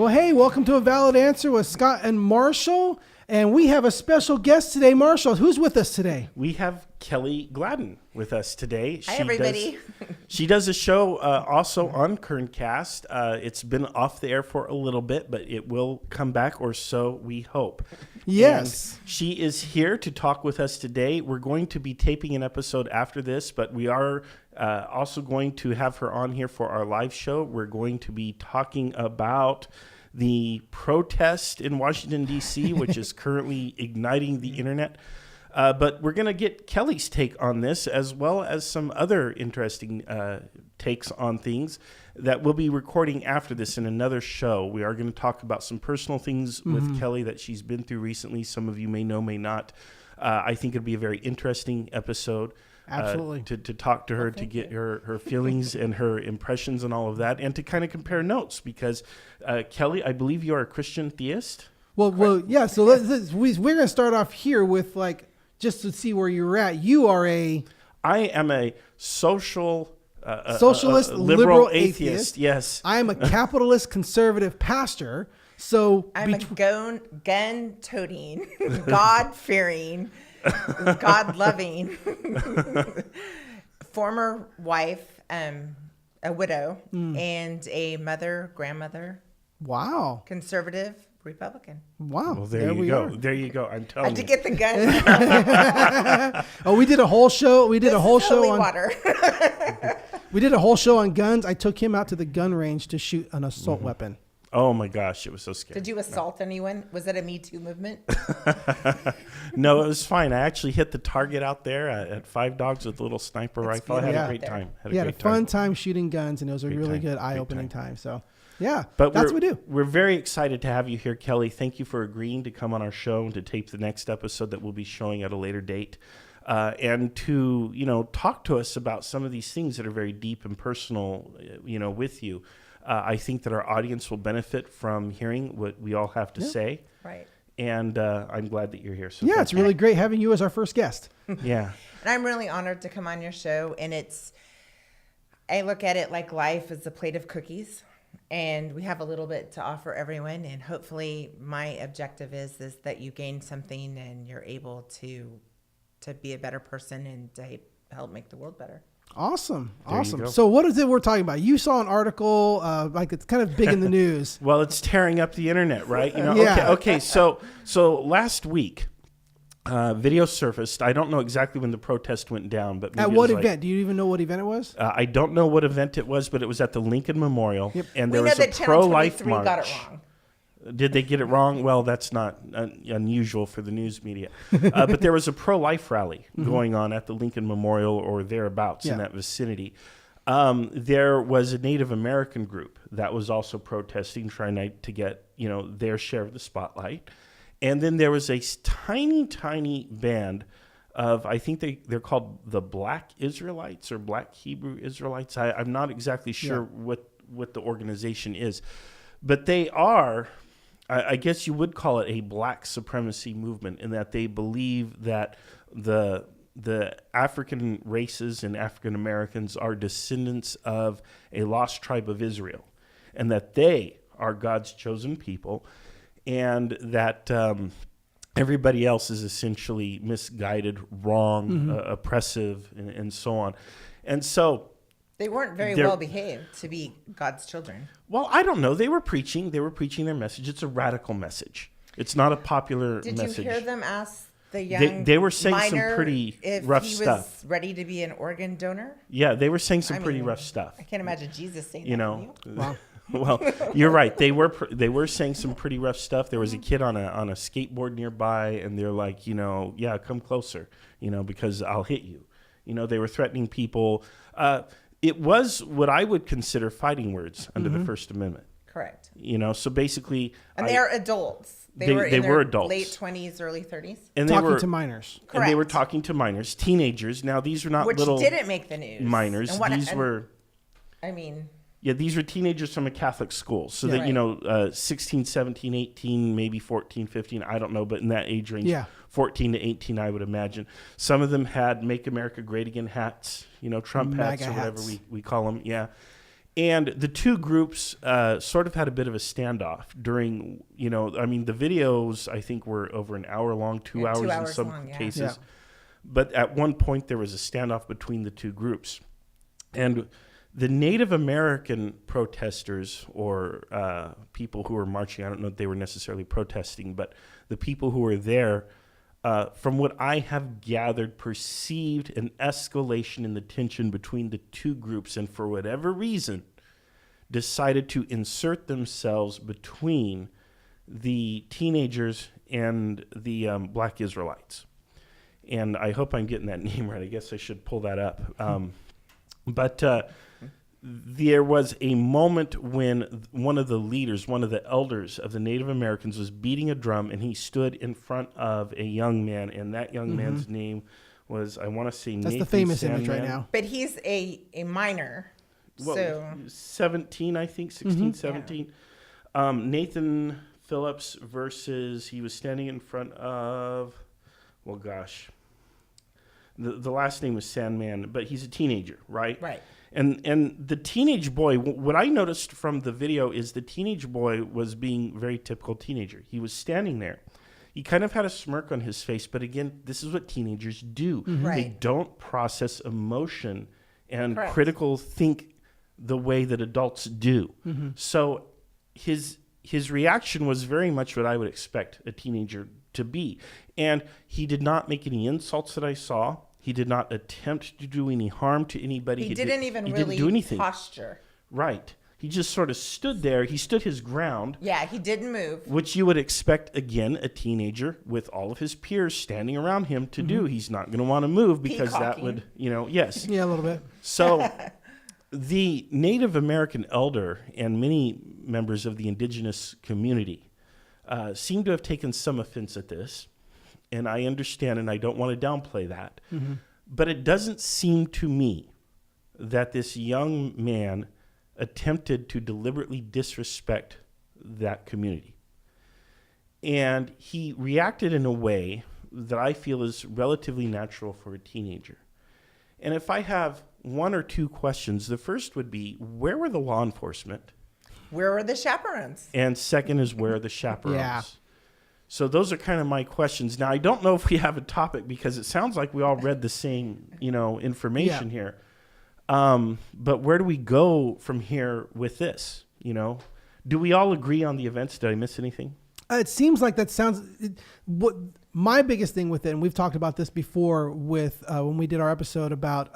Well, hey, welcome to A Valid Answer with Scott and Marshall. And we have a special guest today. Marshall, who's with us today? We have Kelly Gladden with us today. Hi, everybody. She does a show also on Kerncast. It's been off the air for a little bit, but it will come back, or so we hope. Yes. And she is here to talk with us today. We're going to be taping an episode after this, but we are also going to have her on here for our live show. We're going to be talking about the protest in Washington, D.C., which is currently igniting the internet. But we're going to get Kelly's take on this, as well as some other interesting takes on things that we'll be recording after this in another show. We are going to talk about some personal things with Kelly that she's been through recently. Some of you may know, may not. I think it'll be a very interesting episode. Absolutely. To talk to her, to get her feelings and her impressions and all of that, and to kind of compare notes, because Kelly, I believe you are a Christian theist. Well, yeah. So we're going to start off here with just to see where you're at. You are I am a socialist, liberal atheist. Yes. I am a capitalist conservative pastor. So I'm a gun-toting, God-fearing, God-loving former wife, a widow, and a mother, grandmother. Wow. Conservative Republican. Wow. Well, there you go. There you go. I'm telling you. I had to get the gun. Oh, we did a whole show. We did a whole show on water. We did a whole show on guns. I took him out to the gun range to shoot an assault weapon. Oh my gosh, it was so scary. Did you assault anyone? Was it a Me Too movement? No, it was fine. I actually hit the target out there at 5 Dogs with a little sniper rifle. I had a great time. Had a fun time shooting guns, and it was a really good eye-opening time. So, yeah, but that's what we do. We're very excited to have you here, Kelly. Thank you for agreeing to come on our show and to tape the next episode that we'll be showing at a later date. And to, talk to us about some of these things that are very deep and personal, with you. I think that our audience will benefit from hearing what we all have to say. Right. And I'm glad that you're here. So it's really great having you as our first guest. Yeah. And I'm really honored to come on your show. And I look at it like life is a plate of cookies. And we have a little bit to offer everyone. And hopefully my objective is that you gain something and you're able to be a better person and to help make the world better. Awesome. So what is it we're talking about? You saw an article, it's kind of big in the news. Well, it's tearing up the internet, right? Yeah. Okay. So last week, video surfaced. I don't know exactly when the protest went down, but maybe at what event? Do you even know what event it was? I don't know what event it was, but it was at the Lincoln Memorial, and there was a pro-life pro-life march. Got it wrong. Did they get it wrong? Well, that's not unusual for the news media. But there was a pro-life rally going on at the Lincoln Memorial or thereabouts in that vicinity. There was a Native American group that was also protesting, trying to get their share of the spotlight. And then there was a tiny, tiny band of, I think they're called the Black Israelites or Black Hebrew Israelites. I'm not exactly sure what the organization is. But they are, I guess you would call it a black supremacy movement, in that they believe that the African races and African Americans are descendants of a lost tribe of Israel, and that they are God's chosen people, and that everybody else is essentially misguided, wrong, oppressive, and so on. And so they weren't very well behaved to be God's children. Well, I don't know. They were preaching their message. It's a radical message. It's not a popular message. Did you hear them ask the young they were saying some minor pretty if rough he stuff. Was ready to be an organ donor? Yeah, they were saying some pretty rough stuff. I can't imagine Jesus saying that. Wow. Well, you're right. They were saying some pretty rough stuff. There was a kid on a skateboard nearby, and they're like, come closer, because I'll hit you. They were threatening people. It was what I would consider fighting words under the First Amendment. Correct. So basically, and they are adults. They were adults. Late 20s, early 30s. And they were talking to minors. Correct. And they were talking to minors, teenagers. Now these were not little. Which didn't make the news. Minors. These were. Yeah, these were teenagers from a Catholic school. So that, 16, 17, 18, maybe 14, 15, I don't know, but in that age range, 14 to 18, I would imagine. Some of them had Make America Great Again hats, Trump hats or whatever we call them. Yeah. And the two groups sort of had a bit of a standoff during, the videos, I think, were over an hour long, 2 hours, in some long, yeah. cases. Yeah. But at one point, there was a standoff between the two groups. And the Native American protesters, or people who were marching, I don't know if they were necessarily protesting, but the people who were there, from what I have gathered, perceived an escalation in the tension between the two groups, and for whatever reason, decided to insert themselves between the teenagers and the Black Israelites. And I hope I'm getting that name right. I guess I should pull that up. But there was a moment when one of the leaders, one of the elders of the Native Americans, was beating a drum, and he stood in front of a young man, and that young man's name was, I want to say, That's Nathan the famous Sandman. image right now. But he's a minor. Well, So 17, I think, 16, 17. Nathan Phillips versus, he was standing in front of, well, gosh, the last name was Sandman, but he's a teenager, right? Right. And the teenage boy, what I noticed from the video is the teenage boy was being very typical teenager. He was standing there. He kind of had a smirk on his face, but again, this is what teenagers do. Right. They don't process emotion and Correct. critical think the way that adults do. So his reaction was very much what I would expect a teenager to be. And he did not make any insults that I saw. He did not attempt to do any harm to anybody. he didn't even he really didn't do anything. posture. Right. He just sort of stood there. He stood his ground, Yeah, he didn't move. which you would expect, again, a teenager with all of his peers standing around him to do. He's not going to want to move because that Peacocking. would, yes. Yeah, a little bit. So the Native American elder and many members of the indigenous community seem to have taken some offense at this. And I understand, and I don't want to downplay that. But it doesn't seem to me that this young man attempted to deliberately disrespect that community. And he reacted in a way that I feel is relatively natural for a teenager. And if I have one or two questions, the first would be, where were the law enforcement? Where were the chaperones? And second is, where are the chaperones? Yeah. So those are kind of my questions. Now, I don't know if we have a topic because it sounds like we all read the same, information here. But where do we go from here with this? Do we all agree on the events? Did I miss anything? It seems like that sounds. What my biggest thing with it, and we've talked about this before with when we did our episode about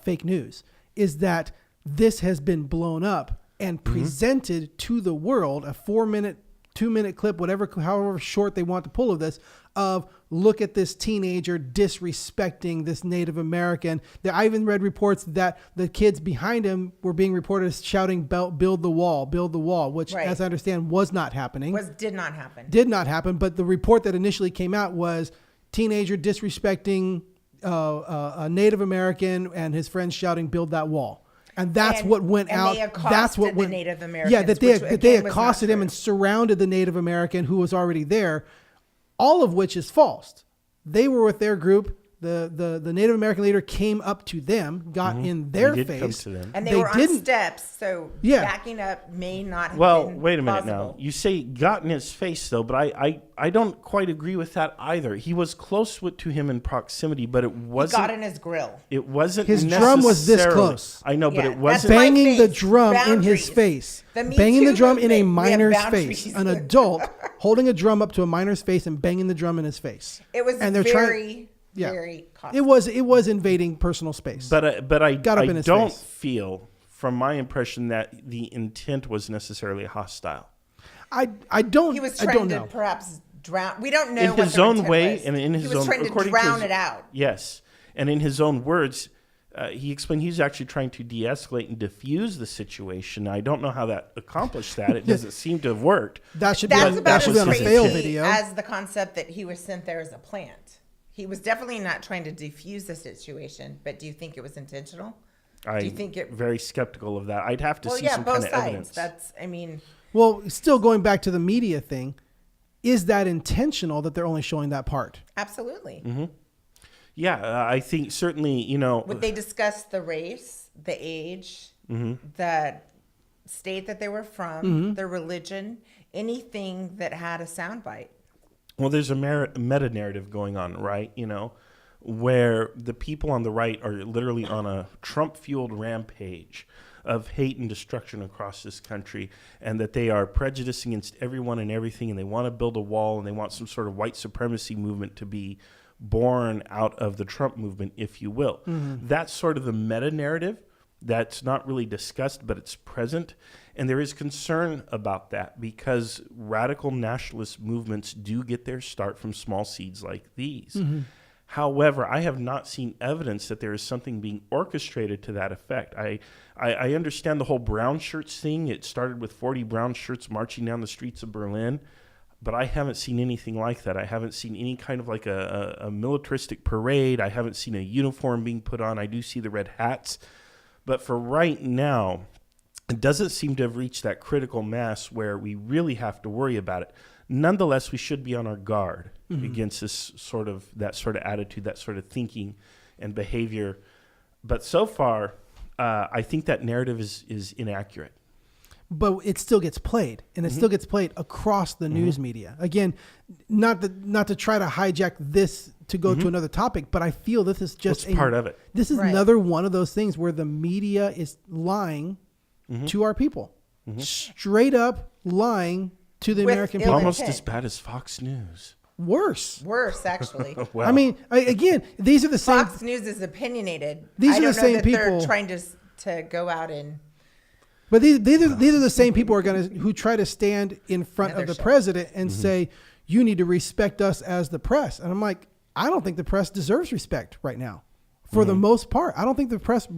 fake news, is that this has been blown up and presented to the world, a 4-minute, 2-minute clip, however short they want to pull of this, of look at this teenager disrespecting this Native American. I even read reports that the kids behind him were being reported as shouting, build the wall, which, Right. as I understand, was not happening. Did not happen. Did not happen, but the report that initially came out was teenager disrespecting a Native American and his friends shouting, build that wall. And that's And- what went and out. they accosted That's what the went. Native Americans, Yeah, that which, they again, was not accosted him true. and surrounded the Native American who was already there, all of which is false. They were with their group. The Native American leader came up to them, got in their He did come face. to them. And they were on steps, so Yeah. backing up may not have Well, been wait a minute possible. now. You say got in his face, though, but I don't quite agree with that either. He was close to him in proximity, but it He wasn't. got in his grill. It wasn't His drum was this necessarily- close. I know, but Yeah, it wasn't. that's my Banging the face. drum in his Boundaries. face. The Me Banging the Too drum in a movement, we have minor's boundaries. face. An adult holding a drum up to a minor's face and banging the drum in his face. It was And they're very, Yeah. very costly. It was invading personal space. But I Got up in his don't face. feel, from my impression, that the intent was necessarily hostile. I don't. He was I trying don't to know. perhaps drown. We don't know In what his their own intent way, was. and in his he was own, trying to according drown his, it out. Yes, and in his own words, he explained he's actually trying to de-escalate and diffuse the situation. I don't know how that accomplished that. It doesn't seem to have worked. That should be That's on, that about should be as on a his fail intent. video. as the concept that he was sent there as a plant. He was definitely not trying to defuse the situation, but do you think it was intentional? I'm you think it- very skeptical of that. I'd have to Well, see yeah, some both kind of sides. evidence. That's, I mean, Well, still going back to the media thing, is that intentional that they're only showing that part? absolutely. Mm-hmm. Yeah, I think certainly, Would they discuss the race, the age, the state that they were from, their religion, anything that had a soundbite. Well, there's a meta narrative going on, right? Where the people on the right are literally on a Trump-fueled rampage of hate and destruction across this country, and that they are prejudiced against everyone and everything, and they want to build a wall, and they want some sort of white supremacy movement to be born out of the Trump movement, if you will. That's sort of the meta narrative that's not really discussed, but it's present. And there is concern about that because radical nationalist movements do get their start from small seeds like these. However, I have not seen evidence that there is something being orchestrated to that effect. I understand the whole brown shirts thing. It started with 40 brown shirts marching down the streets of Berlin, but I haven't seen anything like that. I haven't seen any kind of like a militaristic parade. I haven't seen a uniform being put on. I do see the red hats. But for right now, it doesn't seem to have reached that critical mass where we really have to worry about it. Nonetheless, we should be on our guard against that sort of attitude, that sort of thinking and behavior. But so far, I think that narrative is inaccurate. But it still gets played, and it still gets played across the news media. Again, not to try to hijack this to go to another topic, but I feel this is just part of it. This is another one of those things where the media is lying to our people, straight up lying to the American people. Almost as bad as Fox News. Worse, actually. Well, I mean, again, these are the same. Fox News is opinionated. These are the same people they're trying to go out and. But these are the same people who try to stand in front of the president and say, you need to respect us as the press. And I'm like, I don't think the press deserves respect right now. For the most part, I don't think the press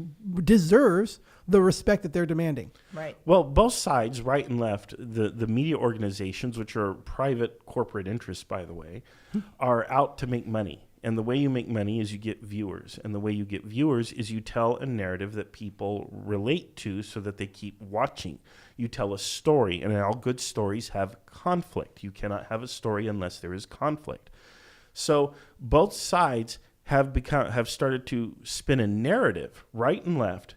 deserves the respect that they're demanding. Right. Well, both sides, right and left, the media organizations, which are private corporate interests, by the way, are out to make money. And the way you make money is you get viewers. And the way you get viewers is you tell a narrative that people relate to so that they keep watching. You tell a story, and all good stories have conflict. You cannot have a story unless there is conflict. So both sides have started to spin a narrative, right and left,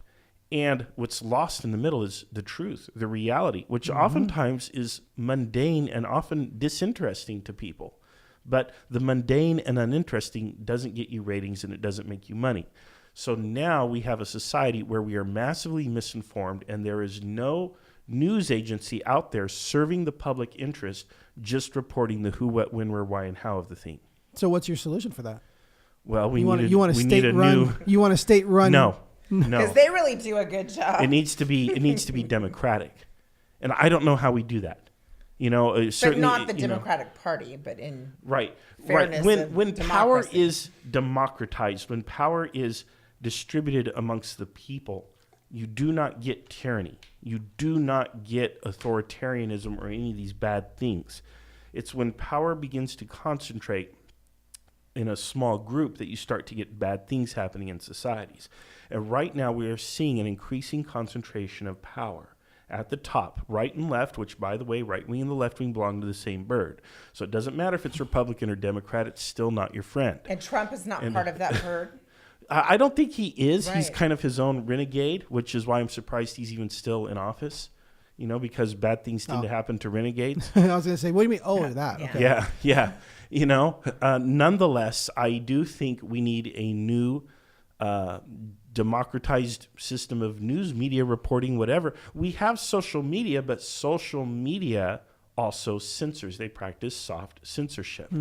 and what's lost in the middle is the truth, the reality, which oftentimes is mundane and often disinteresting to people. But the mundane and uninteresting doesn't get you ratings and it doesn't make you money. So now we have a society where we are massively misinformed and there is no news agency out there serving the public interest, just reporting the who, what, when, where, why, and how of the thing. So what's your solution for that? Well, You want a state run? No. Because they really do a good job. It needs to be democratic. And I don't know how we do that. But not the Democratic Party, but in fairness. When power is democratized, when power is distributed amongst the people, you do not get tyranny. You do not get authoritarianism or any of these bad things. It's when power begins to concentrate in a small group that you start to get bad things happening in societies. And right now we are seeing an increasing concentration of power at the top, right and left, which, by the way, right wing and the left wing belong to the same bird. So it doesn't matter if it's Republican or Democrat, it's still not your friend. And Trump is not part of that herd? I don't think he is. Right. He's kind of his own renegade, which is why I'm surprised he's even still in office, because bad things tend to happen to renegades. I was going to say, what do you mean, that? Yeah. Okay. Yeah. Nonetheless, I do think we need a new democratized system of news media reporting, whatever. We have social media, but social media also censors. They practice soft censorship,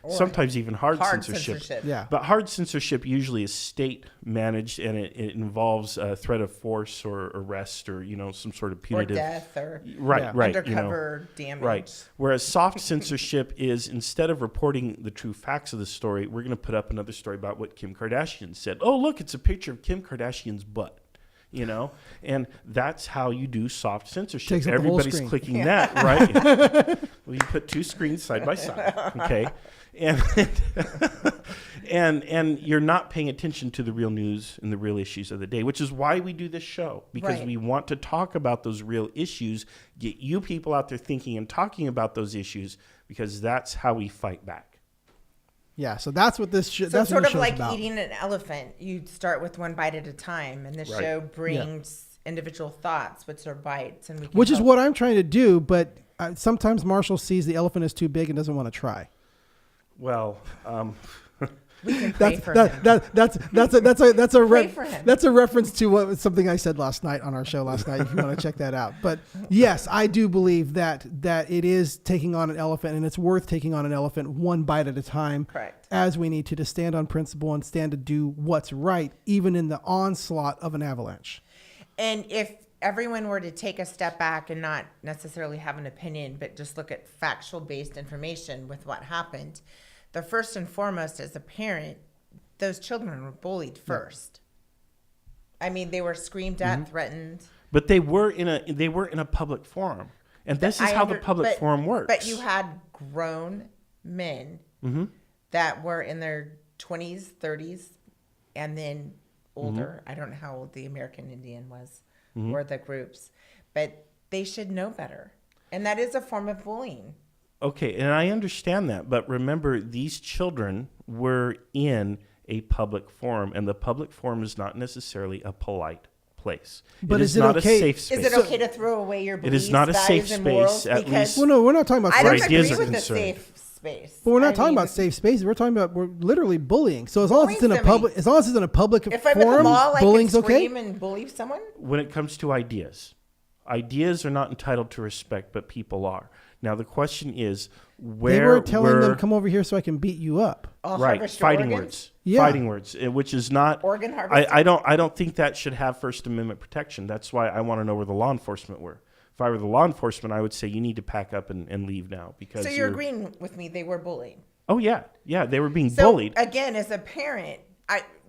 sometimes even hard censorship. Yeah. But hard censorship usually is state managed, and it involves a threat of force or arrest or some sort of punitive or death or undercover damage. Right. Whereas soft censorship is, instead of reporting the true facts of the story, we're going to put up another story about what Kim Kardashian said. Oh, look, it's a picture of Kim Kardashian's butt. And that's how you do soft censorship. Everybody's clicking that, right? Well, you put two screens side by side, okay? And you're not paying attention to the real news and the real issues of the day, which is why we do this show, because we want to talk about those real issues, get you people out there thinking and talking about those issues, because that's how we fight back. Yeah, so that's what this show. So that's sort what of the show's like about. Eating an elephant. You start with one bite at a time, and the show brings individual thoughts, what's their bites, and which is what I'm trying to do. But sometimes Marshall sees the elephant is too big and doesn't want to try. Well, we can pray for him. That's a reference to something I said last night on our show last night. If you want to check that out, but yes, I do believe that it is taking on an elephant, and it's worth taking on an elephant one bite at a time. Correct. As we need to stand on principle and stand to do what's right, even in the onslaught of an avalanche. And if everyone were to take a step back and not necessarily have an opinion, but just look at factual based information with what happened, the first and foremost, as a parent, those children were bullied first. I mean, they were screamed at, threatened. But they were in a public forum, and this is how the public forum works. But you had grown men that were in their 20s, 30s, and then older. I don't know how old the American Indian was, or the groups, but they should know better, and that is a form of bullying. Okay, and I understand that, but remember, these children were in a public forum, and the public forum is not necessarily a polite place. But it is it not okay? a safe space. Is it okay to throw away your beliefs? It is not a safe values, and morals? space, at Because least. Well, no, we're not talking about. I don't Our ideas agree are with a concerned. safe space. But we're not talking about safe spaces. We're talking about we're literally bullying. So as long as it's in a Bullying public, as long as it's in a public If I'm at the forum, mall, I can bullying's okay. scream and bully someone. When it comes to ideas are not entitled to respect, but people are. Now the question is, where They were telling them, "Come over here so I can beat you up." I'll right, harvest your fighting organs. words, Yeah. fighting words, which is not. Organ harvesting. I don't think that should have First Amendment protection. That's why I want to know where the law enforcement were. If I were the law enforcement, I would say you need to pack up and leave now because. So you're agreeing with me? They were bullied. Oh yeah, they were being So bullied. again, as a parent,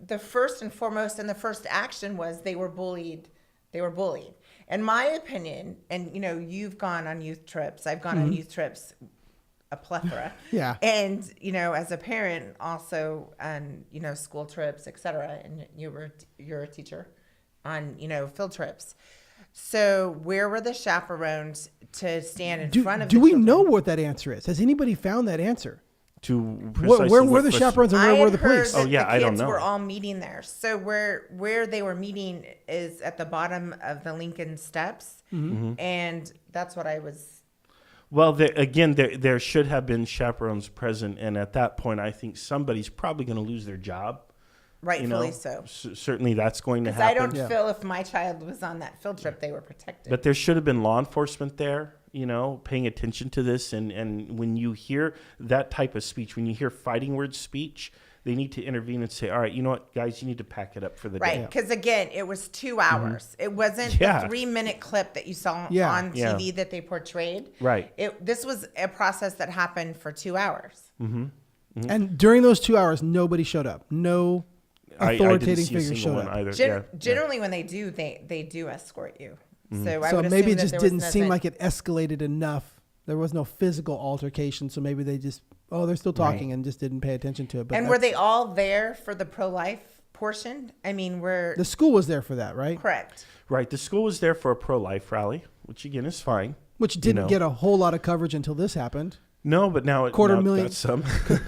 the first and foremost and the first action was they were bullied. They were bullied. In my opinion, and you've gone on youth trips. I've gone on youth trips, a plethora. Yeah. And as a parent, also on school trips, etc. And you're a teacher on field trips. So where were the chaperones to stand in front of? Do the we children? know what that answer is? Has anybody found that answer? To Where were the chaperones and where were the police? That I don't kids know. were all meeting there. So where they were meeting is at the bottom of the Lincoln Steps, and that's what I was. Well, there should have been chaperones present, and at that point, I think somebody's probably going to lose their job. Rightfully so. Certainly, that's going to Because I happen. don't feel if my child was on that field trip, they were protected. But there should have been law enforcement there, paying attention to this. And when you hear that type of speech, when you hear fighting word speech, they need to intervene and say, all right, you know what, guys, you need to pack it up for the day. Right, because again, it was 2 hours. It wasn't the 3-minute clip that you saw on TV that they portrayed. Right. This was a process that happened for 2 hours. And during those 2 hours, nobody showed up. No authoritative figure figure showed up. Either. Generally, when they do, they do escort you. So I So would maybe assume it just that didn't seem like it escalated enough. There was no physical altercation, so maybe they just they're still talking and just didn't pay attention to it. But and were they all there for the pro-life portion? I mean, the school was there for that, right? Correct. Right. The school was there for a pro-life rally, which again is fine. Which didn't get a whole lot of coverage until this happened. No, but now it got some.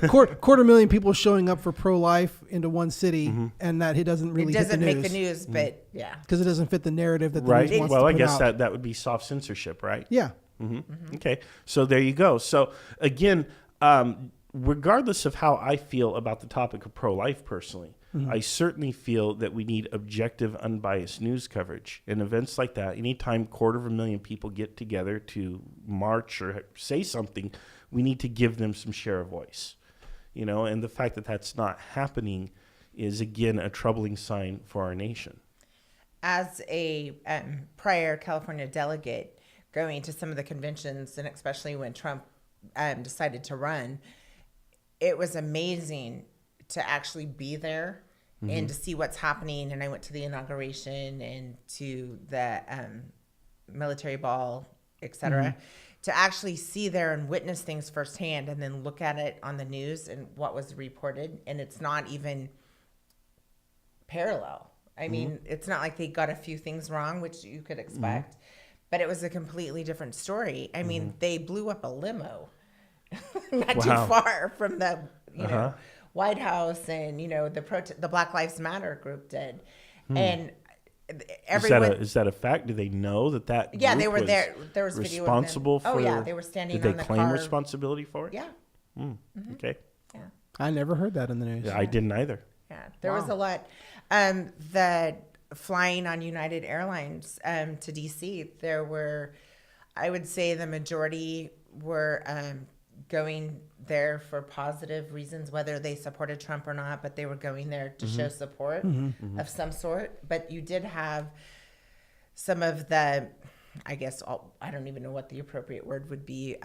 quarter million people showing up for pro-life into one city, and that it doesn't really It doesn't hit make the news, but yeah. because it doesn't fit the narrative that the right. news wants Well, to I put guess out. that would be soft censorship, right? Yeah. Okay, so there you go. So again, regardless of how I feel about the topic of pro-life personally, I certainly feel that we need objective, unbiased news coverage. In events like that, anytime 250,000 people get together to march or say something, we need to give them some share of voice. And the fact that that's not happening is, again, a troubling sign for our nation. As a prior California delegate going to some of the conventions, and especially when Trump decided to run, it was amazing to actually be there and to see what's happening. And I went to the inauguration and to the military ball, etc. To actually see there and witness things firsthand, and then look at it on the news and what was reported, and it's not even parallel. I mean, it's not like they got a few things wrong, which you could expect, but it was a completely different story. I mean, they blew up a limo not too far from the White House, and the Black Lives Matter group did, and everyone. Is that a fact? Do they know that Yeah, they group were was there. There was video responsible of them. for. Oh yeah, they were standing Did on they the claim car. responsibility for it? Yeah. Okay. Yeah. I never heard that in the news. Yeah, I didn't either. Yeah, there was a lot. That flying on United Airlines to DC, there were, I would say, the majority were going there for positive reasons, whether they supported Trump or not, but they were going there to show support of some sort. But you did have some of the, I guess, I don't even know what the appropriate word would be,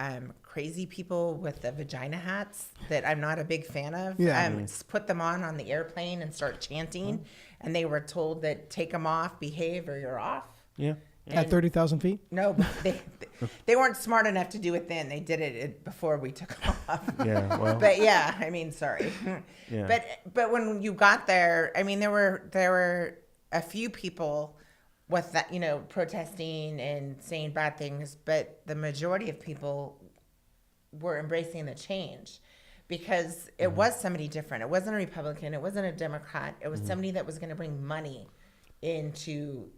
crazy people with the vagina hats that I'm not a big fan of. Yeah. Put them on the airplane and start chanting, and they were told that take them off, behave, or you're off. Yeah. At 30,000 feet? No, but they weren't smart enough to do it then. They did it before we took off. Yeah. Well. But yeah, I mean, sorry. Yeah. But when you got there, I mean, there were a few people with that, protesting and saying bad things, but the majority of people were embracing the change because it was somebody different. It wasn't a Republican. It wasn't a Democrat. It was somebody that was going to bring money into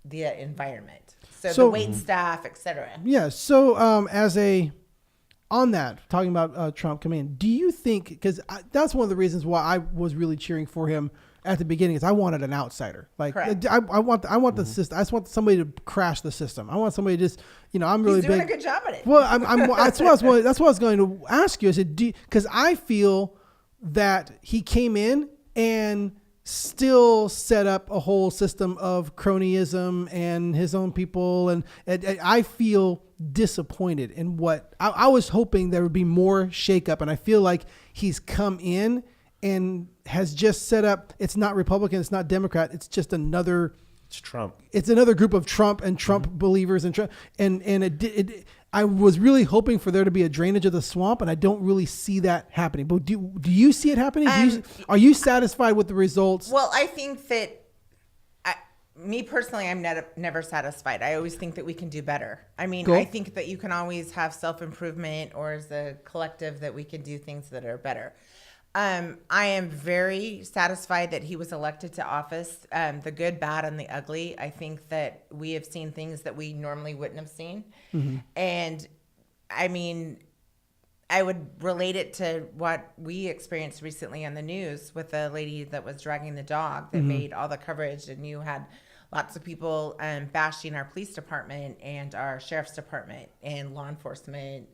the environment. So the wait staff, etc. Yeah. So on that, talking about Trump coming in, do you think, because that's one of the reasons why I was really cheering for him at the beginning, is I wanted an outsider. Like I want the system. I just want somebody to crash the system. I want somebody to just, I'm really He's doing big. a good job at it. Well, that's what I was going to ask you. I said, because I feel that he came in and still set up a whole system of cronyism and his own people. And I feel disappointed in what I was hoping there would be more shakeup. And I feel like he's come in and has just set up. It's not Republican. It's not Democrat. It's just another. It's Trump. It's another group of Trump and Trump believers and Trump. And I was really hoping for there to be a drainage of the swamp, and I don't really see that happening. But do you see it happening? Are you satisfied with the results? Well, I think that, me personally, I'm never satisfied. I always think that we can do better. I mean, I think that you can always have self-improvement, or as a collective that we can do things that are better. I am very satisfied that he was elected to office. The good, bad, and the ugly. I think that we have seen things that we normally wouldn't have seen. And I mean, I would relate it to what we experienced recently on the news with the lady that was dragging the dog that made all the coverage, and you had lots of people bashing our police department and our sheriff's department and law enforcement,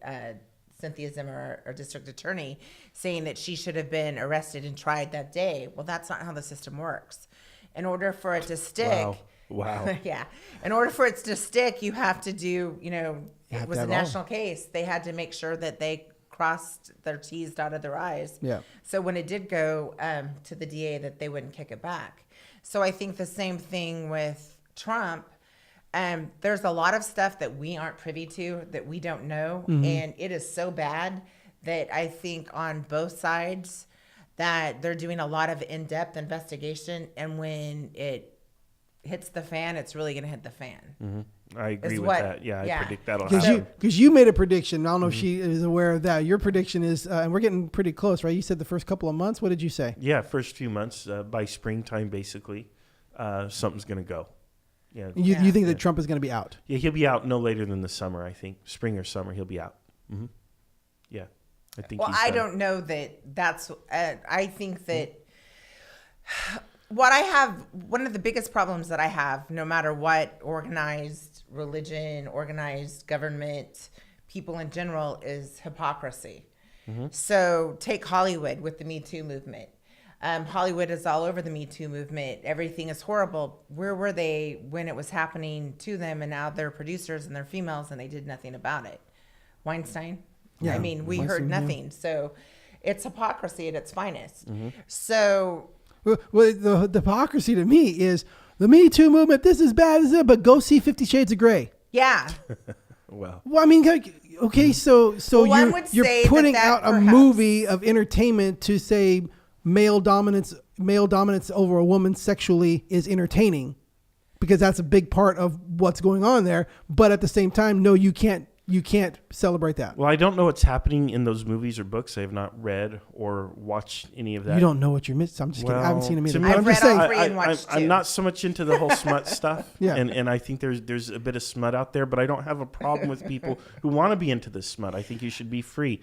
Cynthia Zimmer, our district attorney, saying that she should have been arrested and tried that day. Well, that's not how the system works. In order for it to stick, Wow. yeah. In order for it to stick, you have to do, it was a national case. They had to make sure that they crossed their T's, dotted their I's. Yeah. So when it did go to the DA, that they wouldn't kick it back. So I think the same thing with Trump. There's a lot of stuff that we aren't privy to, that we don't know. And it is so bad that I think on both sides that they're doing a lot of in-depth investigation. And when it hits the fan, it's really going to hit the fan. I agree with that. Yeah, I predict that'll happen. Because you made a prediction. I don't know if she is aware of that. Your prediction is, and we're getting pretty close, right? You said the first couple of months. What did you say? Yeah, first few months, by springtime, basically, something's going to go. Yeah. You think that Trump is going to be out? Yeah, he'll be out no later than the summer, I think. Spring or summer, he'll be out. Yeah, I think. Well, I don't know that that's. I think that one of the biggest problems that I have, no matter what organized religion, organized government, people in general, is hypocrisy. So take Hollywood with the Me Too movement. Hollywood is all over the Me Too movement. Everything is horrible. Where were they when it was happening to them? And now they're producers and they're females and they did nothing about it. Weinstein? Yeah. I mean, we heard nothing. So it's hypocrisy at its finest. So... Well, the hypocrisy to me is the Me Too movement. This is bad, but go see 50 Shades of Grey. Yeah. Well, I mean, okay, so you're putting out a movie of entertainment to say male dominance over a woman sexually is entertaining, because that's a big part of what's going on there. But at the same time, no, you can't you can't celebrate that. Well, I don't know what's happening in those movies or books. I have not read or watched any of that. You don't know what you're missing. I'm just kidding. I haven't seen them either. to me, But I'm just saying. all three and watched I'm two. not so much into the whole smut stuff. Yeah. And I think there's a bit of smut out there, but I don't have a problem with people who want to be into the smut. I think you should be free.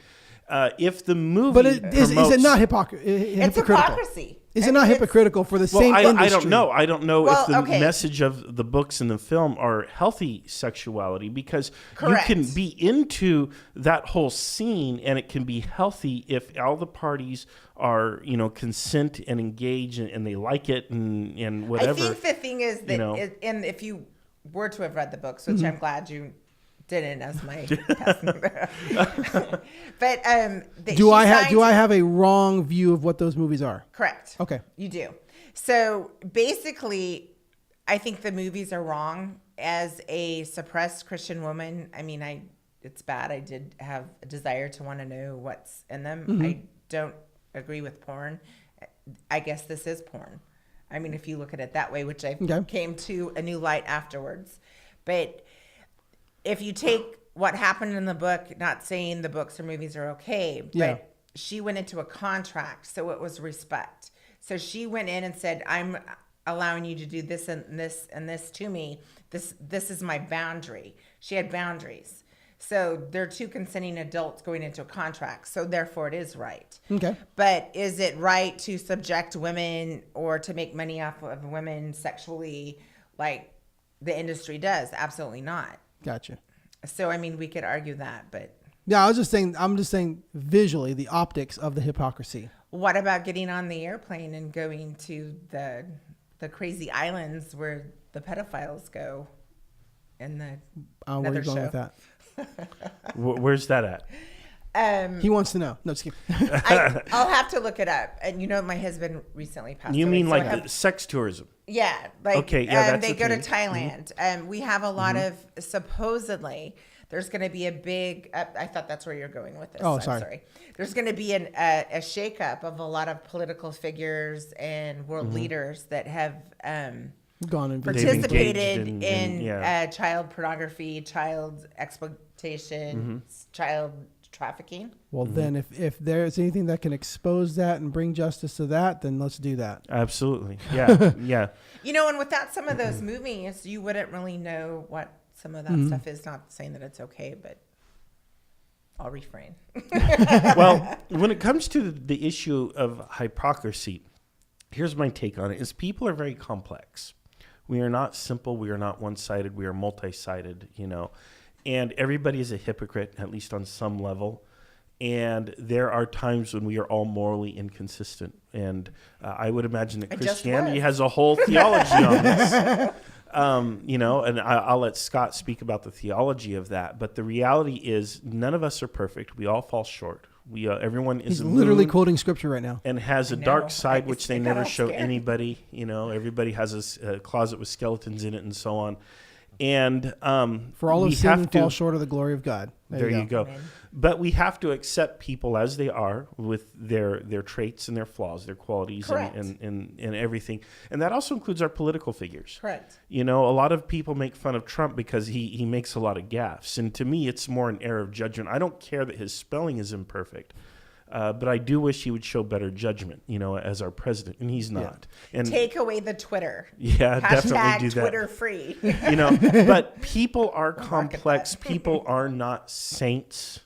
If the movie But is it not hypocritical? It's hypocrisy. Is it not hypocritical for the same industry? I don't know. I don't know Well, if the okay. message of the books and the film are healthy sexuality, because Correct. you can be into that whole scene and it can be healthy if all the parties are, consent and engage and they like it and whatever. I think the thing is that, and if you were to have read the books, which I'm glad you didn't, as my but Do I have a wrong view of what those movies are? Correct. Okay. You do. So basically, I think the movies are wrong. As a suppressed Christian woman, I mean, it's bad. I did have a desire to want to know what's in them. Mm-hmm. I don't agree with porn. I guess this is porn. I mean, if you look at it that way, which I came to a new light afterwards. But if you take what happened in the book, not saying the books or movies are okay, but she went into a contract, so it was respect. So she went in and said, I'm allowing you to do this and this and this to me. This is my boundary. She had boundaries. So they're two consenting adults going into a contract. So therefore it is right. Okay. But is it right to subject women or to make money off of women sexually like the industry does? Absolutely not. Gotcha. So, I mean, we could argue that, but Yeah, I'm just saying visually the optics of the hypocrisy. what about getting on the airplane and going to the crazy islands where the pedophiles go in the Where are another you going show? with that? Where's that at? He wants to know. No, just kidding. I'll have to look it up. And my husband recently passed You away. mean so like I have- the sex tourism? Yeah, like Okay, yeah, that's they the go to thing. Thailand. We have a lot of supposedly there's going to be a big. I thought that's where you're going with this. Oh, I'm sorry. There's going to be a shakeup of a lot of political figures and world leaders that have Gone and participated engaged in child pornography, child exploitation, child trafficking. Well, then if there's anything that can expose that and bring justice to that, then let's do that. Absolutely. Yeah. Yeah. And without some of those movies, you wouldn't really know what some of that stuff is. Not saying that it's okay, but I'll refrain. Well, when it comes to the issue of hypocrisy, here's my take on it: is people are very complex. We are not simple. We are not one-sided. We are multi-sided. And everybody is a hypocrite, at least on some level. And there are times when we are all morally inconsistent. And I would imagine that I just Christianity was. has a whole theology on this. And I'll let Scott speak about the theology of that. But the reality is none of us are perfect. We all fall short. Everyone is He's a literally moon quoting scripture right now. and has a know. dark side, I which they got never all show scared. anybody. Everybody has a closet with skeletons in it and so on. And For all we of sin have and to, fall short of the glory of God. There you go. Amen. But we have to accept people as they are with their traits and their flaws, their qualities Correct. and everything. And that also includes our political figures. Correct. A lot of people make fun of Trump because he makes a lot of gaffes. And to me, it's more an error of judgment. I don't care that his spelling is imperfect. But I do wish he would show better judgment, as our president, and he's not. And Take away the Twitter. yeah, definitely Hashtag do that. Twitter free. But people are Market complex. that. People are not saints.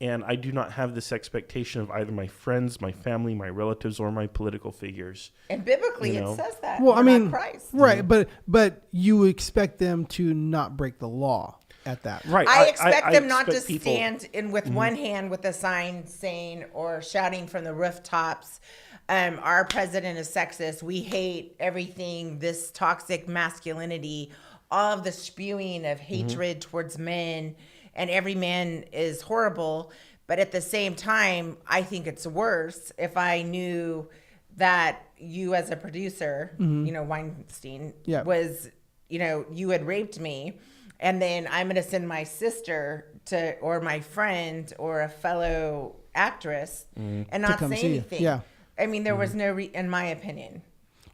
And I do not have this expectation of either my friends, my family, my relatives, or my political figures. And biblically, You know. it says that. Well, I We're not mean, Christ. right, but you expect them to not break the law at that. Right. I expect them not to expect people- stand in with one hand with a sign saying or shouting from the rooftops, our president is sexist. We hate everything, this toxic masculinity, all of the spewing of hatred towards men, and every man is horrible. But at the same time, I think it's worse if I knew that you as a producer, Weinstein, Yeah. was, you had raped me. And then I'm going to send my sister or my friend or a fellow actress and not come say see you. anything. Yeah. I mean, there was no, in my opinion.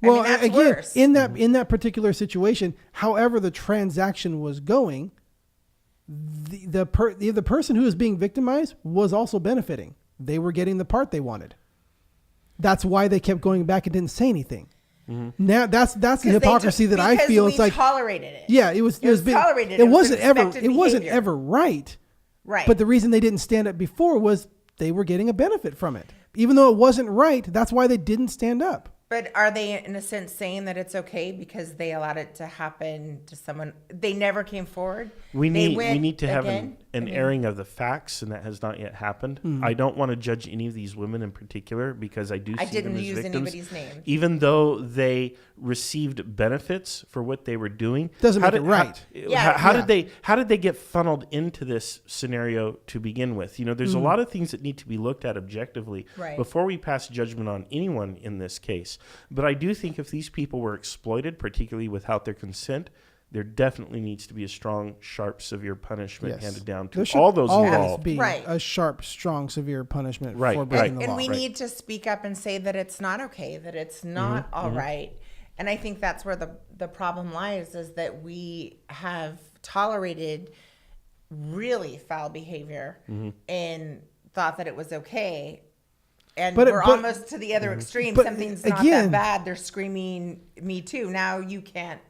Well, that's again, worse. in that particular situation, however the transaction was going, the person who was being victimized was also benefiting. They were getting the part they wanted. That's why they kept going back and didn't say anything. Mm-hmm. Now that's the hypocrisy that I feel. It's like tolerated it. Yeah, it was tolerated. It wasn't ever right. Right. But the reason they didn't stand up before was they were getting a benefit from it. Even though it wasn't right, that's why they didn't stand up. But are they, in a sense, saying that it's okay because they allowed it to happen to someone? They never came forward. We need to have an airing of the facts, and that has not yet happened. Mm-hmm. I don't want to judge any of these women in particular because I see them as victims. I didn't use anybody's name. Even though they received benefits for what they were doing, doesn't make it right. How did they get funneled into this scenario to begin with? There's a lot of things that need to be looked at objectively before we pass judgment on anyone in this case. But I do think if these people were exploited, particularly without their consent, there definitely needs to be a strong, sharp, severe punishment handed down to all those involved. Be a sharp, strong, severe punishment for breaking the law. And we need to speak up and say that it's not okay, that it's not all right. And I think that's where the problem lies, is that we have tolerated really foul behavior and thought that it was okay. And we're almost to the other extreme. Something's not that bad. They're screaming, "Me too." Now you can't.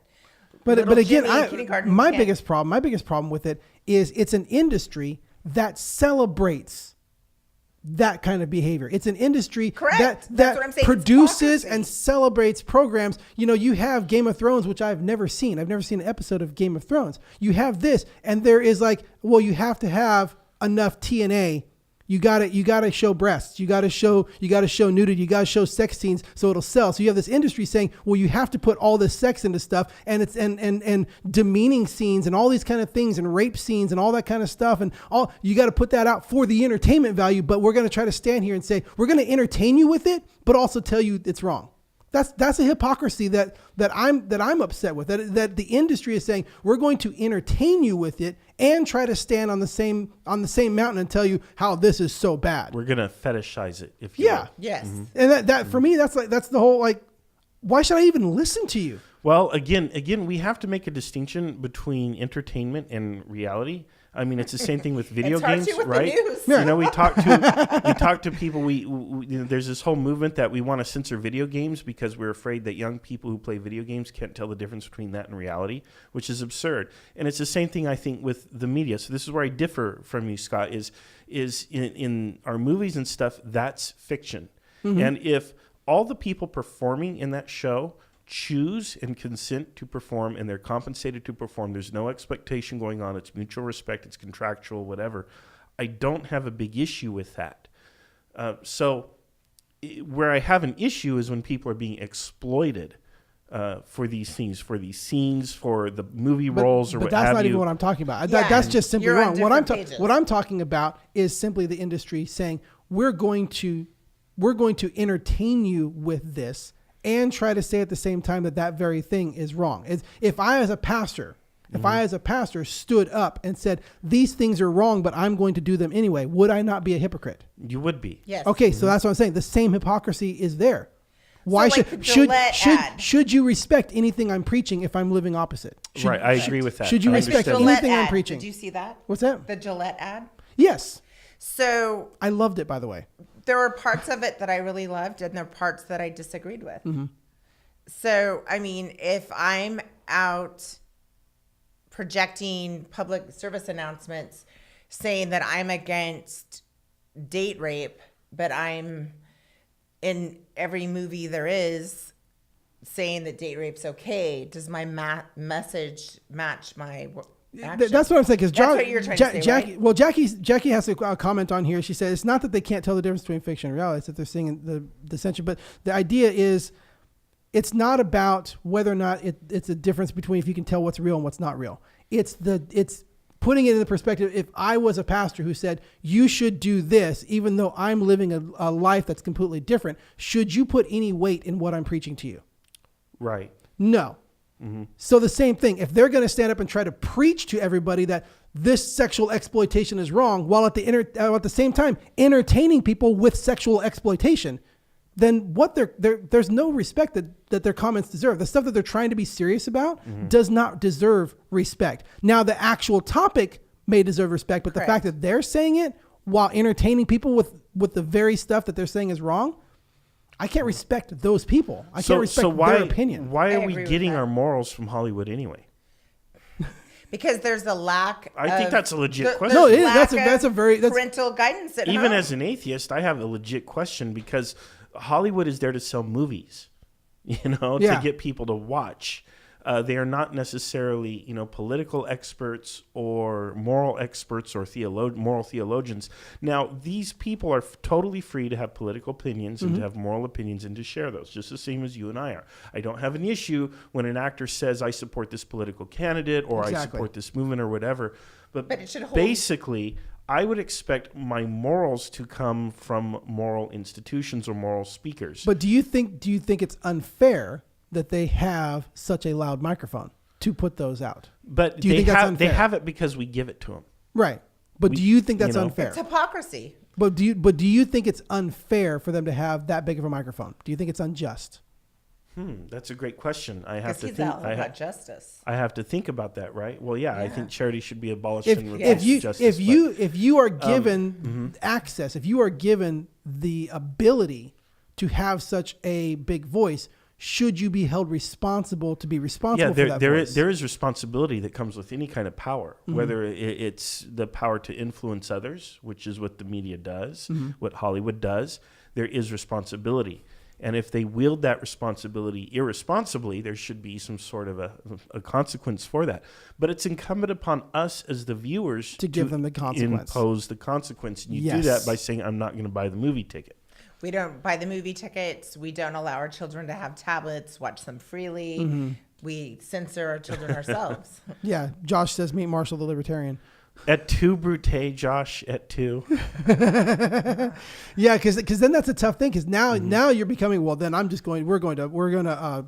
But again, my biggest problem with it is it's an industry that celebrates that kind of behavior. It's an industry that produces and celebrates programs. You have Game of Thrones, which I've never seen. I've never seen an episode of Game of Thrones. You have this, and there is you have to have enough TNA. You gotta show breasts. You gotta show nudity. You gotta show sex scenes so it'll sell. So you have this industry saying, well, you have to put all this sex into stuff, and it's and demeaning scenes and all these kind of things and rape scenes and all that kind of stuff, and all you got to put that out for the entertainment value. But we're gonna try to stand here and say we're gonna entertain you with it, but also tell you it's wrong. That's a hypocrisy that I'm upset with. That the industry is saying we're going to entertain you with it and try to stand on the same mountain and tell you how this is so bad. We're gonna fetishize it, if you will. Yes. Mm-hmm. And that for me, that's the whole why should I even listen to you? Well, again, we have to make a distinction between entertainment and reality. I mean, it's the same thing with video games, right? We talk to people. There's this whole movement that we want to censor video games because we're afraid that young people who play video games can't tell the difference between that and reality, which is absurd. And it's the same thing, I think, with the media. So this is where I differ from you, Scott. Is in our movies and stuff, that's fiction. Mm-hmm. And if all the people performing in that show choose and consent to perform and they're compensated to perform, there's no expectation going on, it's mutual respect, it's contractual, whatever, I don't have a big issue with that. So where I have an issue is when people are being exploited for these things, for these scenes, for the movie roles or what have you. But that's not even what I'm talking about. That's just simply wrong. What I'm talking about is simply the industry saying we're going to entertain you with this and try to say at the same time that very thing is wrong. If I as a pastor stood up and said, these things are wrong, but I'm going to do them anyway, would I not be a hypocrite? You would be. Yes. Okay, so that's what I'm saying. The same hypocrisy is there. Why should you respect anything I'm preaching if I'm living opposite? I agree with that. Should you respect anything I'm preaching? Did you see that? What's that? The Gillette ad? Yes. So I loved it, by the way. There were parts of it that I really loved, and there were parts that I disagreed with. Mm-hmm. So, I mean, if I'm out projecting public service announcements saying that I'm against date rape, but I'm in every movie there is saying that date rape's okay, does my message match my action? That's what I'm saying. Because that's what you're trying to say, Jackie, right? Well, Jackie has a comment on here. She said it's not that they can't tell the difference between fiction and reality; it's that they're seeing the dissension. But the idea is, it's not about whether or not it's a difference between if you can tell what's real and what's not real. It's putting it in the perspective. If I was a pastor who said you should do this, even though I'm living a life that's completely different, should you put any weight in what I'm preaching to you? Right. No. Mm-hmm. So the same thing, if they're going to stand up and try to preach to everybody that this sexual exploitation is wrong, while at the same time entertaining people with sexual exploitation, then there's no respect that their comments deserve. The stuff that they're trying to be serious about does not deserve respect. Now, the actual topic may deserve respect. But the fact that they're saying it while entertaining people with the very stuff that they're saying is wrong, I can't respect those people. I can't respect their opinion. Why are we getting our morals from Hollywood anyway? Because there's a lack. I think that's a legit question. No, it is. That's a very parental guidance at even home. as an atheist, I have a legit question because Hollywood is there to sell movies, to get people to watch. They are not necessarily, political experts or moral experts or moral theologians. Now, these people are totally free to have political opinions and to have moral opinions and to share those, just the same as you and I are. I don't have an issue when an actor says, I support this political candidate or I support this movement or whatever. But it should hold. Basically, I would expect my morals to come from moral institutions or moral speakers. But do you think it's unfair that they have such a loud microphone to put those out? But they have it because we give it to them. Right. But do you think that's unfair? It's hypocrisy. But do you think it's unfair for them to have that big of a microphone? Do you think it's unjust? That's a great question. I have to think about justice. I have to think about that, right? Well, yeah. I think charity should be abolished and if you are given access, if you are given the ability to have such a big voice, should you be held responsible to be responsible for that voice? There is responsibility that comes with any kind of power, whether it's the power to influence others, which is what the media does, what Hollywood does. There is responsibility. And if they wield that responsibility irresponsibly, there should be some sort of a consequence for that. But it's incumbent upon us as the viewers to give them the consequence. Impose the consequence. And you do that by saying, I'm not going to buy the movie ticket. We don't buy the movie tickets. We don't allow our children to have tablets, watch them freely. We censor our children ourselves. Yeah. Josh says, meet Marshall the Libertarian. Et tu, Brute, Josh, et tu. Yeah, because then that's a tough thing. Because now you're becoming, well, then we're going to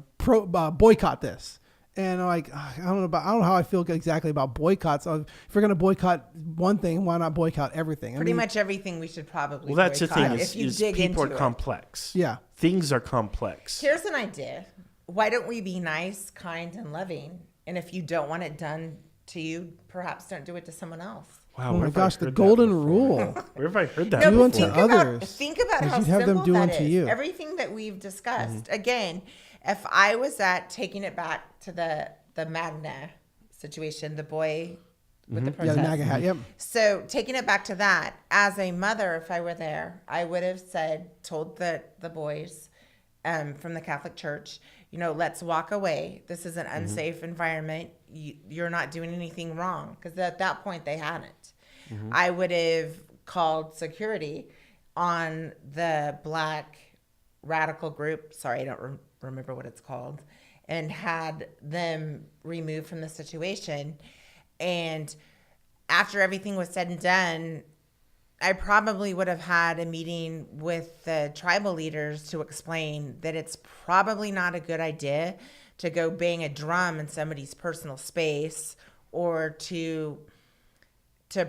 boycott this. And I'm like, I don't know how I feel exactly about boycotts. If we're going to boycott one thing, why not boycott everything? Pretty much everything we should probably. Well, that's boycott the thing. Is people are complex. Yeah, things are complex. Here's an idea. Why don't we be nice, kind, and loving? And if you don't want it done to you, perhaps don't do it to someone else. Wow! Oh my gosh, the golden rule. Where have I heard that? Do unto others. Think about how simple that is. Everything that we've discussed. Again, if I was taking it back to the Magna situation, the boy with the princess. Yeah, the MAGA hat, yep. So taking it back to that, as a mother, if I were there, I would have told the boys from the Catholic Church, let's walk away. This is an unsafe environment. You're not doing anything wrong. Because at that point, they hadn't. I would have called security on the Black radical group. Sorry, I don't remember what it's called. And had them removed from the situation. And after everything was said and done, I probably would have had a meeting with the tribal leaders to explain that it's probably not a good idea to go bang a drum in somebody's personal space or to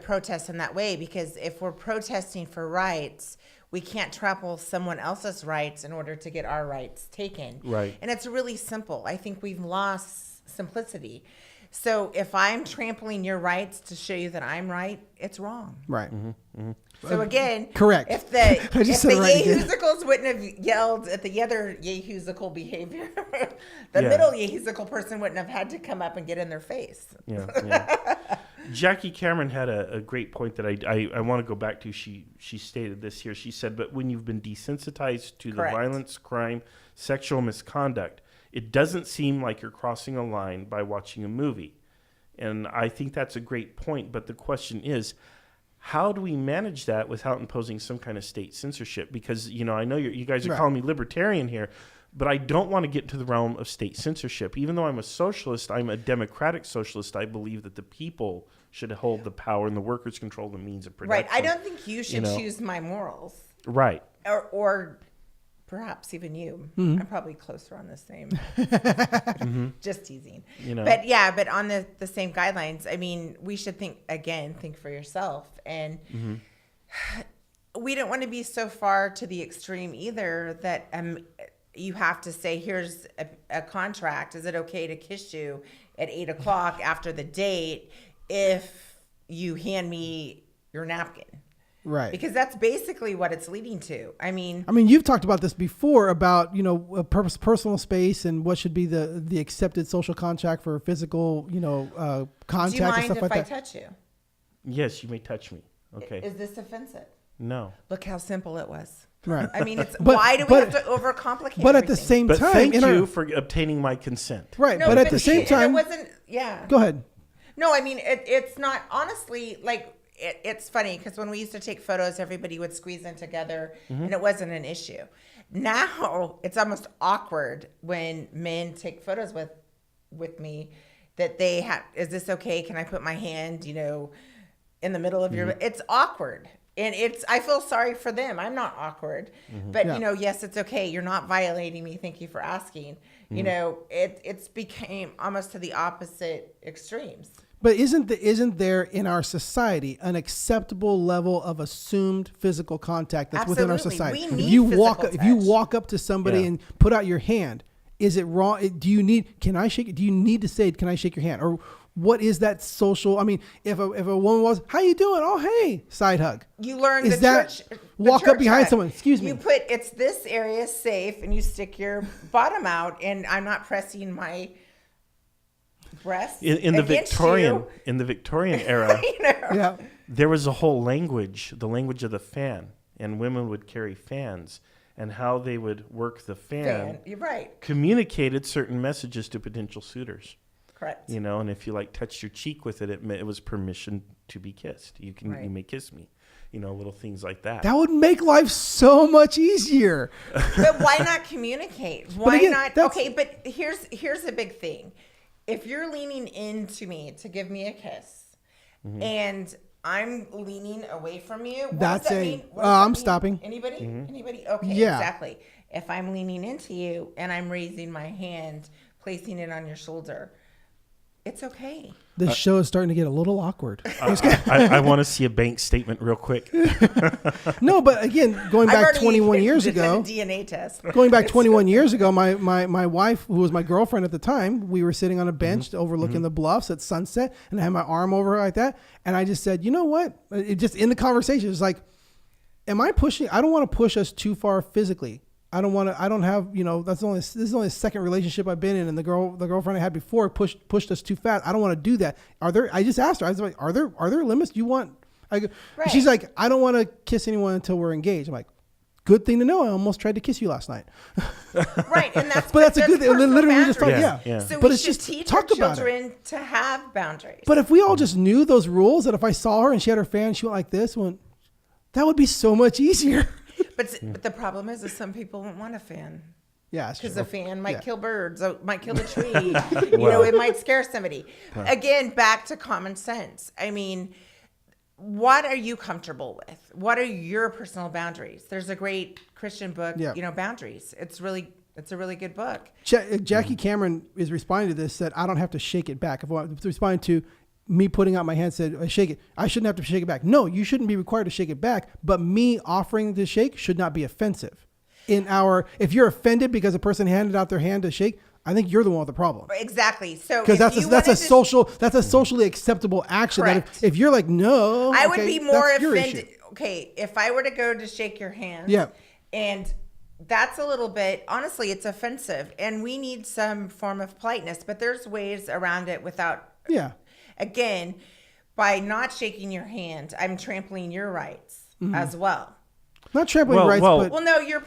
protest in that way. Because if we're protesting for rights, we can't trample someone else's rights in order to get our rights taken. Right. And it's really simple. I think we've lost simplicity. So if I'm trampling your rights to show you that I'm right, it's wrong. Right. So again, correct. If the Yehusicals wouldn't have yelled at the other Yehusical behavior, the middle Yehusical person wouldn't have had to come up and get in their face. Yeah. Jackie Cameron had a great point that I want to go back to. She stated this here. She said, but when you've been desensitized to the violence, crime, sexual misconduct, it doesn't seem like you're crossing a line by watching a movie. And I think that's a great point. But the question is, how do we manage that without imposing some kind of state censorship? Because, I know you guys are calling me libertarian here, but I don't want to get into the realm of state censorship. Even though I'm a socialist, I'm a democratic socialist. I believe that the people should hold the power and the workers control the means of production. Right. I don't think you should choose my morals. Right. Or perhaps even you. I'm probably closer on the same. Just teasing. But on the same guidelines, I mean, we should think for yourself. And we don't want to be so far to the extreme either that you have to say, here's a contract. Is it okay to kiss you at 8:00 after the date if you hand me your napkin. Right. Because that's basically what it's leading to. I mean, you've talked about this before about, personal space and what should be the accepted social contract for physical, contact do you mind and stuff if like I that. touch you? Yes, you may touch me. Okay. Is this offensive? No. Look how simple it was. Right. I mean, it's But- why do we but- have to overcomplicate But at the everything? same But time, thank in our- you for obtaining my consent. right. No, but at the same it time, wasn't. Yeah. go ahead. No, I mean, it's not, honestly, like, it's funny because when we used to take photos, everybody would squeeze in together and it wasn't an issue. Now it's almost awkward when men take photos with me that they have, is this okay? Can I put my hand, in the middle of your, it's awkward. And I feel sorry for them. I'm not awkward, but yes, it's okay. You're not violating me. Thank you for asking. It's became almost to the opposite extremes. But isn't there in our society an acceptable level of assumed physical contact that's within our Absolutely. society? We need if you physical touch. walk up to somebody and put out your hand, is it wrong? Can I shake it? Do you need to say, can I shake your hand? Or what is that social? I mean, if a woman was, how you doing? Oh, hey, side hug. You learn Is the that church. the walk up church behind hug. someone? Excuse me. You put it's this area safe, and you stick your bottom out, and I'm not pressing my breast In the Victorian era, Yeah. there was a whole language, the language of the fan, and women would carry fans, and how they would work the fan You're right. communicated certain messages to potential suitors. Correct. And if you touched your cheek with it, it was permission to be kissed. You may kiss me. Little things like that. That would make life so much easier. But why not communicate? Why again, not? that's- Okay, but here's a big thing. If you're leaning into me to give me a kiss, and I'm leaning away from you, what That's does that a- mean? What does that I'm mean? stopping. Anybody? Anybody? Okay, Yeah. exactly. If I'm leaning into you and I'm raising my hand, placing it on your shoulder, it's okay. This show is starting to get a little awkward. I want to see a bank statement real quick. No, but again, going I've back already 21 years did a ago, DNA test. going back 21 years ago, my wife, who was my girlfriend at the time, we were sitting on a bench overlooking the bluffs at sunset, and I had my arm over her like that, and I just said, you know what? It just in the conversation, it's like, am I pushing? I don't want to push us too far physically. I don't have, this is only the second relationship I've been in, and the girlfriend I had before pushed us too fast. I don't want to do that. I just asked her, I was like, are there limits? Do you want, Right. She's like, I don't want to kiss anyone until we're engaged. I'm like, good thing to know. I almost tried to kiss you last night. Right, and that's But that's a good thing. personal Literally, we just talked, boundaries. yeah. So But we it's should just teach talk our about it. children to have boundaries. But if we all just knew those rules, that if I saw her and she had her fan, she went like this, that would be so much easier. But the problem is some people won't want a fan. Yeah, it's Because true. a fan might Yeah. kill birds, might kill the tree. It might scare somebody. Again, back to common sense. I mean, what are you comfortable with? What are your personal boundaries? There's a great Christian book, Boundaries. It's a really good book. Jackie Cameron is responding to this, said, I don't have to shake it back. If I was responding to me putting out my hand, said, I shake it. I shouldn't have to shake it back. No, you shouldn't be required to shake it back, but me offering to shake should not be offensive. If you're offended because a person handed out their hand to shake, I think you're the one with the problem. Exactly. So Because that's a socially acceptable action. That Correct. if you're like, no, I would be more that's your offended. issue. Okay, if I were to go to shake your hand, and that's a little bit, honestly, it's offensive, and we need some form of politeness, but there's ways around it without. Yeah. Again, by not shaking your hand, I'm trampling your rights as well. Not trampling rights, but Well, no, your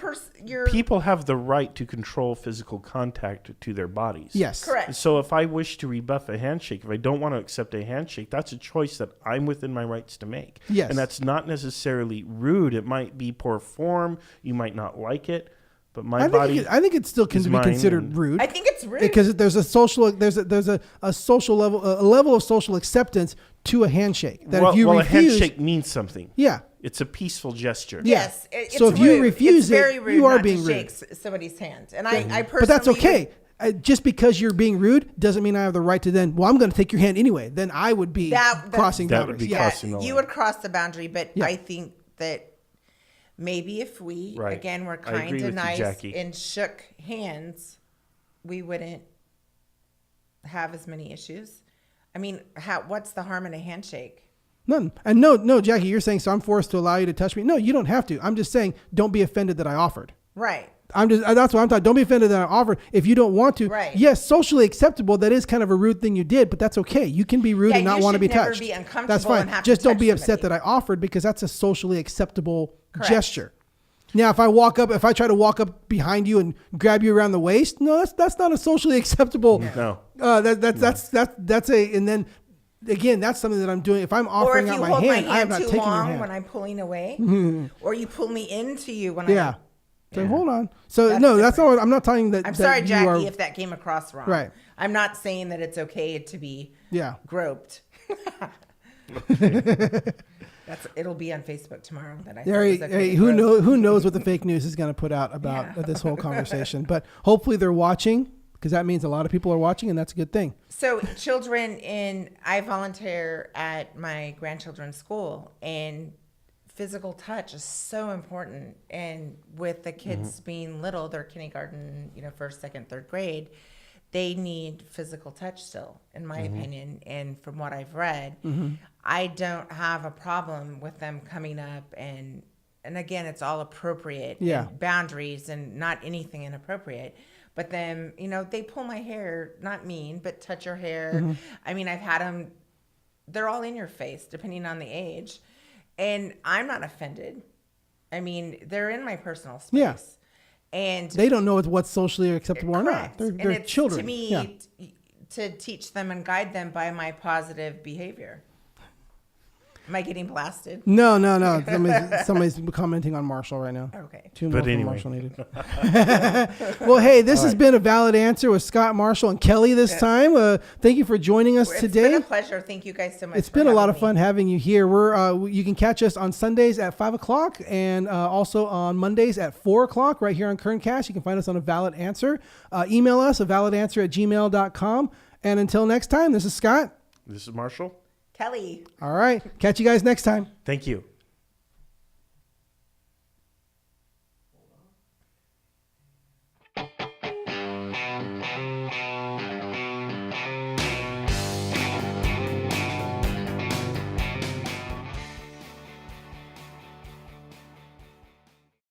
People have the right to control physical contact to their bodies. yes. correct. So if I wish to rebuff a handshake, if I don't want to accept a handshake, that's a choice that I'm within my rights to make. Yes. And that's not necessarily rude. It might be poor form. You might not like it, but my body. I think it still can is be mine, considered and- rude. I think it's rude. Because there's a social level, a level of social acceptance to a handshake. That if you a refuse, handshake means something. yeah, It's a peaceful gesture. Yes. It's So if you rude. refuse it's it, very rude you are not being to rude. shake somebody's hand. And I personally but that's okay. would- Just because you're being rude doesn't mean I have the right to then. Well, I'm going to take your hand anyway. Then I would be crossing That would boundaries. be Yeah. crossing the you line. would cross the boundary, but Yeah. I think that maybe if we Right. again were I kind agree with and you, nice Jackie. and shook hands, we wouldn't have as many issues. I mean, what's the harm in a handshake? None. And no, Jackie, you're saying, so I'm forced to allow you to touch me. No, you don't have to. I'm just saying, don't be offended that I offered. Right. That's what I'm talking. Don't be offended that I offered. If you don't want to, Right. yes, socially acceptable. That is kind of a rude thing you did, but that's okay. You can be rude and not want to be touched. Be uncomfortable that's fine. And have Just to don't be touch upset somebody. that I offered, because that's a socially acceptable Correct. gesture. Now, if I try to walk up behind you and grab you around the waist, no, that's not a socially acceptable. No. That's a, and then again, that's something that I'm doing. If I'm Or offering if out you my hold hand, my I am hand not too taking your long hand. when I'm pulling away, or you pull me into you when Yeah. I'm. So Yeah. hold on. So That's no, that's different. not. I'm not telling that. I'm that sorry, you Jackie, are- if that came across wrong. Right. I'm not saying that it's okay to be groped. It'll be on Facebook tomorrow. That I thought was okay Hey, to who grope. knows what the fake news is going to put out about Yeah. this whole conversation? But hopefully they're watching, because that means a lot of people are watching, and that's a good thing. So I volunteer at my grandchildren's school, and physical touch is so important. And with the kids being little, they're kindergarten, first, second, third grade, they need physical touch still, in my opinion. And from what I've read, I don't have a problem with them coming up and again, it's all appropriate, and boundaries and not anything inappropriate. But then, they pull my hair, not mean, but touch your hair. I mean, I've had them, they're all in your face, depending on the age. And I'm not offended. I mean, they're in my personal space. Yeah. And They don't know what's socially acceptable or not. correct. They're it's, children. To me, to teach them and guide them by my positive behavior. Am I getting blasted? No. Somebody's commenting on Marshall right now. Okay. Two more But from anyway. Marshall needed. Well, hey, this has been a valid answer with Scott, Marshall, and Kelly this time. Thank you for joining us today. It's been a pleasure. Thank you guys so much. It's been a lot of fun having you here. You can catch us on Sundays at 5:00 and also on Mondays at 4:00 right here on Kerncast. You can find us on A Valid Answer. Email us, avalidanswer@gmail.com. And until next time, this is Scott. This is Marshall. Kelly. All right. Catch you guys next time. Thank you.